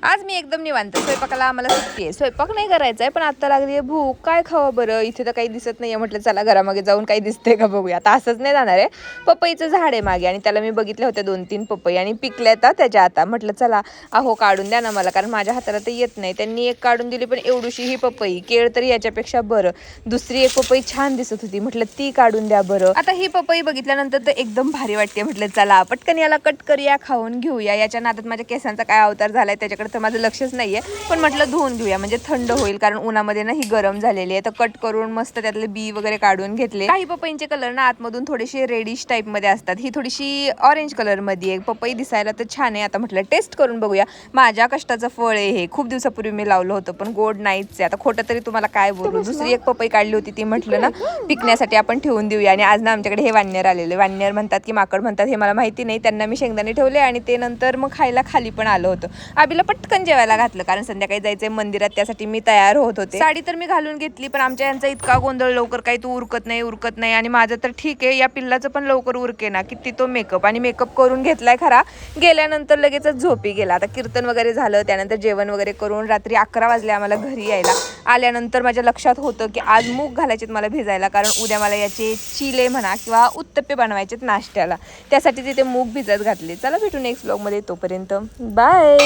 आज मी एकदम निवांत. स्वयंपाकाला आम्हाला सुट्टी आहे. स्वयंपाक नाही करायचा आहे, पण आता लागली आहे भूक. काय खावं बरं? इथे तर काही दिसत नाही आहे. म्हटलं चला घरामागे जाऊन काही दिसतंय का बघूया. आता असंच नाही जाणार आहे. पपईचं झाड आहे मागे आणि त्याला मी बघितले होते 2-3 पपई आणि पिकल्या आता त्याच्या आता. म्हटलं चला अहो काढून द्या ना मला, कारण माझ्या हाताला तर येत नाही. त्यांनी एक काढून दिली, पण एवढीशी ही पपई. केळ तरी याच्यापेक्षा बरं. दुसरी एक पपई छान दिसत होती, म्हटलं ती काढून द्या बरं. आता ही पपई बघितल्यानंतर तर एकदम भारी वाटते. म्हटलं चला पटकन याला कट करूया, खाऊन घेऊया. याच्या नादात माझ्या केसांचा काय अवतार झालाय त्याच्याकडे तर माझं लक्षच नाहीये, पण म्हटलं धुवून घेऊया म्हणजे थंड होईल, कारण उन्हामध्ये ना ही गरम झालेली आहे. तर कट करून मस्त त्यातले बी वगैरे काढून घेतले. काही पपईंचे कलर ना आतमधून थोडेसे रेडिश टाइप मध्ये असतात, ही थोडीशी ऑरेंज कलर मध्ये आहे. पपई दिसायला तर छान आहे. आता म्हटलं टेस्ट करून बघूया. माझ्या कष्टाचं फळ आहे हे. खूप दिवसापूर्वी मी लावलं होतं, पण गोड नाहीच आहे. आता खोटं तरी तुम्हाला काय बोलू. दुसरी एक पपई काढली होती, ती म्हटलं ना पिकण्यासाठी आपण ठेवून देऊया. आणि आज ना आमच्याकडे हे वाननेर आलेले. वाननेर म्हणतात की माकड म्हणतात हे मला माहिती नाही. त्यांना मी शेंगदाणे ठेवले आणि ते नंतर मग खायला खाली पण आलं होतं. आबीला पटकन जेवायला घातलं, कारण संध्याकाळी जायचंय मंदिरात, त्यासाठी मी तयार होत होते. साडी तर मी घालून घेतली, पण आमच्या यांचा इतका गोंधळ, लवकर काही तू उरकत नाही. आणि माझं तर ठीक आहे, या पिल्लाचं पण लवकर उरके ना. किती तो मेकअप आणि मेकअप करून घेतलाय खरा. गेल्यानंतर लगेचच झोपी गेला. आता कीर्तन वगैरे झालं, त्यानंतर जेवण वगैरे करून रात्री 11 वाजले आम्हाला घरी यायला. आल्यानंतर माझ्या लक्षात होतं की आज मूग घालायचेत मला भिजायला, कारण उद्या मला याचे चिले म्हणा किंवा उत्तप्पे बनवायचेत नाश्त्याला. त्यासाठी तिथे मूग भिजत घातले. चला भेटू नेक्स्ट व्लॉगमध्ये. तोपर्यंत बाय.